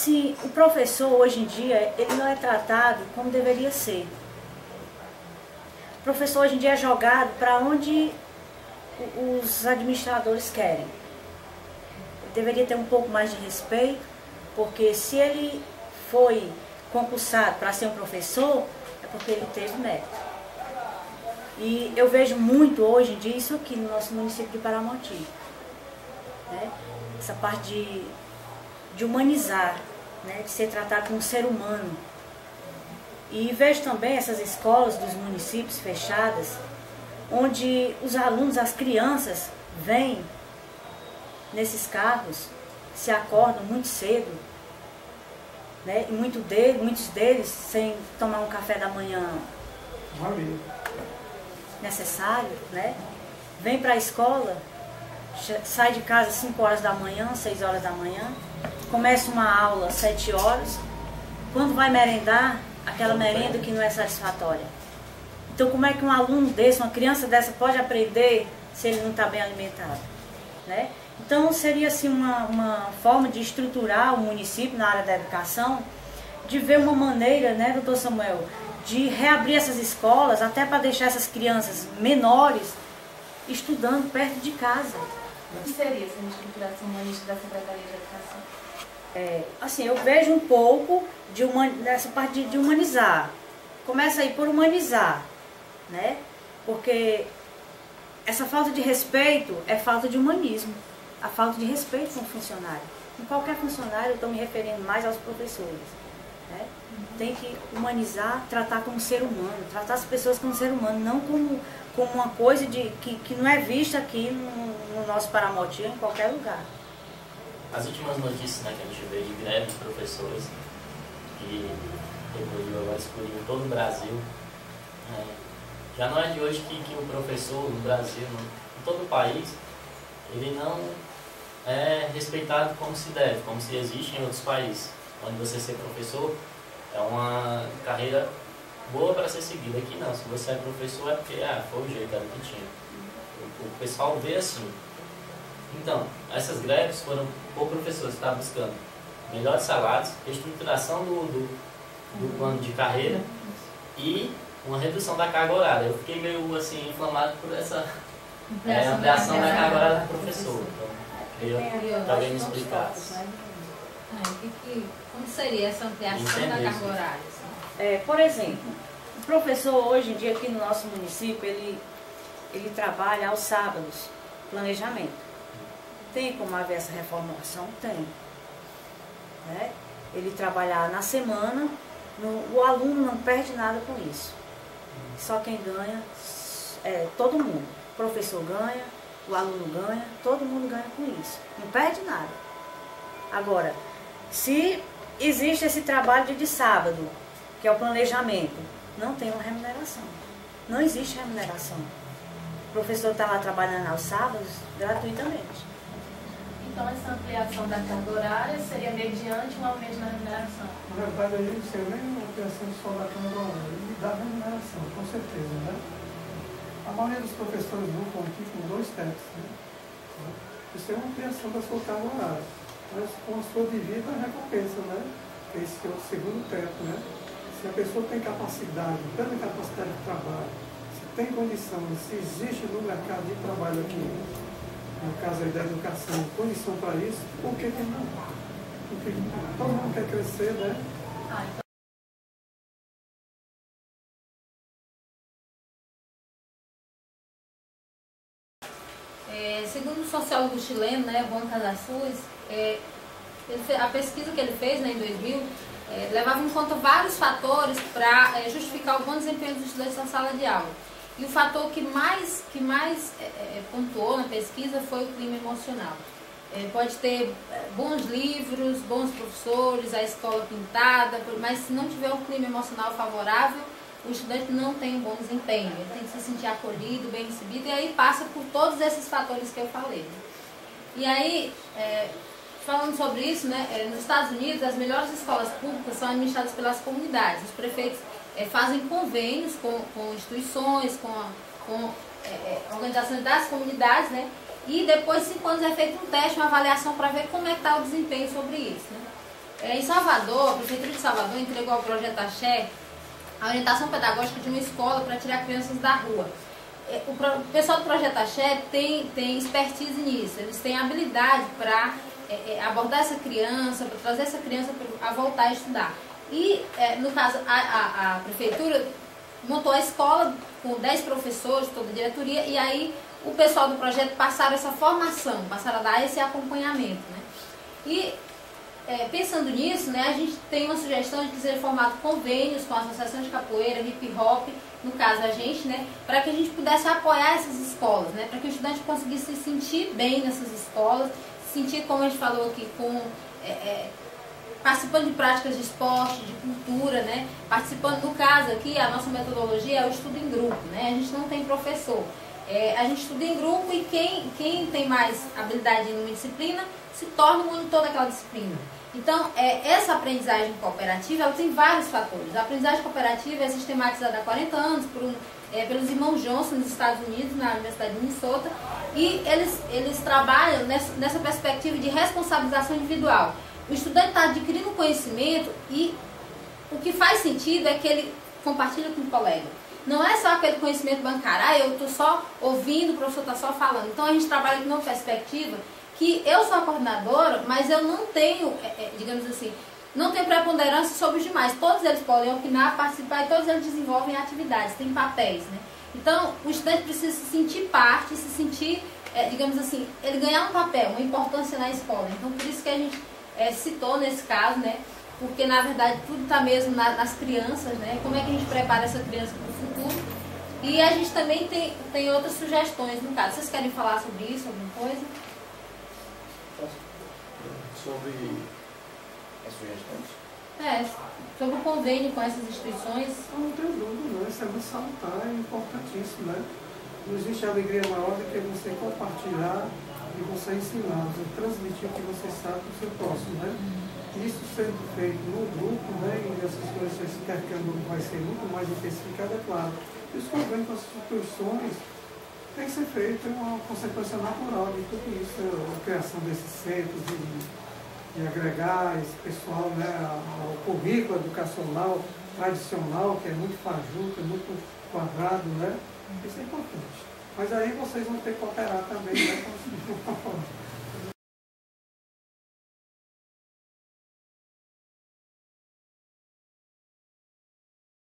Sim, o professor hoje em dia, ele não é tratado como deveria ser. O professor hoje em dia é jogado para onde os administradores querem. Ele deveria ter um pouco mais de respeito, porque se ele foi concursado para ser um professor, é porque ele teve mérito. E eu vejo muito hoje em dia isso aqui no nosso município de Paramoti, né? Essa parte de humanizar, né? De ser tratado como ser humano. E vejo também essas escolas dos municípios fechadas, onde os alunos, as crianças, vêm nesses carros, se acordam muito cedo, né? E muitos deles sem tomar um café da manhã necessário, né? Vem para a escola, sai de casa às 5 horas da manhã, 6 horas da manhã, começa uma aula às 7 horas, quando vai merendar, aquela merenda que não é satisfatória. Então como é que um aluno desse, uma criança dessa pode aprender se ele não está bem alimentado, né? Então seria assim uma forma de estruturar o município na área da educação, de ver uma maneira, né, doutor Samuel, de reabrir essas escolas, até para deixar essas crianças menores estudando perto de casa. O que seria essa estruturação humanista da Secretaria de Educação? Assim, eu vejo um pouco dessa parte de humanizar. Começa aí por humanizar, né? Porque essa falta de respeito é falta de humanismo. A falta de respeito com o funcionário. Com qualquer funcionário, eu estou me referindo mais aos professores, né? Tem que humanizar, tratar como ser humano, tratar as pessoas como ser humano, não como uma coisa que não é vista aqui no nosso Paramoti, em qualquer lugar. As últimas notícias, né, que a gente vê de greve de professores, que agora explodiu em todo o Brasil, já não é de hoje que o professor no Brasil, em todo o país, ele não é respeitado como se deve, como se existe em outros países, onde você ser professor é uma carreira boa para ser seguida. Aqui não, se você é professor é porque foi o jeito, era o que tinha. O pessoal vê assim. Então, essas greves foram por professores que estavam buscando melhores salários, estruturação do plano de carreira e uma redução da carga horária. Eu fiquei meio assim inflamado por essa ampliação da carga horária do professor. Então, queria que alguém me explicasse. Como seria essa ampliação da carga horária? Por exemplo, o professor hoje em dia aqui no nosso município, ele trabalha aos sábados, planejamento. Tem como haver essa reformulação? Tem. Né? Ele trabalhar na semana, o aluno não perde nada com isso. Só quem ganha é todo mundo. O professor ganha, o aluno ganha, todo mundo ganha com isso. Não perde nada. Agora, se existe esse trabalho de sábado, que é o planejamento, não tem uma remuneração. Não existe remuneração. O professor está lá trabalhando aos sábados gratuitamente. Então essa ampliação da carga horária seria mediante um aumento na remuneração? Na verdade, aí não seria nem uma ampliação só da carga horária, e da remuneração, com certeza, né? A maioria dos professores lucram aqui com 2 tetos, né? Isso é uma ampliação da sua carga horária. Mas com a sua devida recompensa, né? Esse é o segundo teto, né? Se a pessoa tem capacidade, tanta capacidade de trabalho, se tem condição, se existe no mercado de trabalho aqui, no caso aí da educação, condição para isso, por que não? Porque todo mundo quer crescer, né? Segundo o sociólogo chileno, né, Juan Casasus, a pesquisa que ele fez, né, em 2000, levava em conta vários fatores para justificar o bom desempenho dos estudantes na sala de aula. E o fator que mais pontuou na pesquisa foi o clima emocional. Pode ter bons livros, bons professores, a escola pintada, mas se não tiver um clima emocional favorável, o estudante não tem um bom desempenho. Ele tem que se sentir acolhido, bem recebido, e aí passa por todos esses fatores que eu falei. E aí, falando sobre isso, né, nos Estados Unidos, as melhores escolas públicas são administradas pelas comunidades. Os prefeitos fazem convênios com instituições, com organizações das comunidades, né? E depois de 5 anos é feito um teste, uma avaliação para ver como é que está o desempenho sobre isso, né? Em Salvador, a Prefeitura de Salvador entregou ao Projeto Axé a orientação pedagógica de uma escola para tirar crianças da rua. O pessoal do Projeto Axé tem expertise nisso, eles têm habilidade para abordar essa criança, para trazer essa criança a voltar a estudar. E, no caso, a Prefeitura montou a escola com 10 professores, toda a diretoria, e aí o pessoal do projeto passaram essa formação, passaram a dar esse acompanhamento, né? E pensando nisso, né, a gente tem uma sugestão de que seja formado convênios com a Associação de Capoeira, Hip Hop, no caso a gente, né, para que a gente pudesse apoiar essas escolas, né, para que o estudante conseguisse se sentir bem nessas escolas, se sentir, como a gente falou aqui, participando de práticas de esporte, de cultura, né, participando, no caso aqui, a nossa metodologia é o estudo em grupo, né, a gente não tem professor. A gente estuda em grupo e quem tem mais habilidade em uma disciplina se torna o monitor daquela disciplina. Então, essa aprendizagem cooperativa, ela tem vários fatores. A aprendizagem cooperativa é sistematizada há 40 anos pelos irmãos Johnson nos Estados Unidos, na Universidade de Minnesota, e eles trabalham nessa perspectiva de responsabilização individual. O estudante está adquirindo conhecimento e o que faz sentido é que ele compartilha com o colega. Não é só aquele conhecimento bancário, eu estou só ouvindo, o professor está só falando. Então a gente trabalha com uma perspectiva que eu sou a coordenadora, mas eu não tenho, digamos assim, não tenho preponderância sobre os demais. Todos eles podem opinar, participar e todos eles desenvolvem atividades, têm papéis, né? Então o estudante precisa se sentir parte, se sentir, digamos assim, ele ganhar um papel, uma importância na escola. Então por isso que a gente citou nesse caso, né? Porque na verdade tudo está mesmo nas crianças, né? Como é que a gente prepara essa criança para o futuro? E a gente também tem outras sugestões no caso. Vocês querem falar sobre isso, alguma coisa? Sobre as sugestões? Sobre o convênio com essas instituições. Não tenho dúvida, né? Isso é muito salutar, é importantíssimo, né? Não existe alegria maior do que você compartilhar e você ensinar, você transmitir o que você sabe para o seu próximo, né? Isso sendo feito no grupo, né? E essas coisas, esse intercâmbio vai ser muito mais intensificado, é claro. Isso convém com as instituições, tem que ser feito, é uma consequência natural de tudo isso, a criação desses centros, de agregar esse pessoal, né, ao currículo educacional tradicional, que é muito fajuto, é muito quadrado, né? Isso é importante. Mas aí vocês vão ter que cooperar também, né?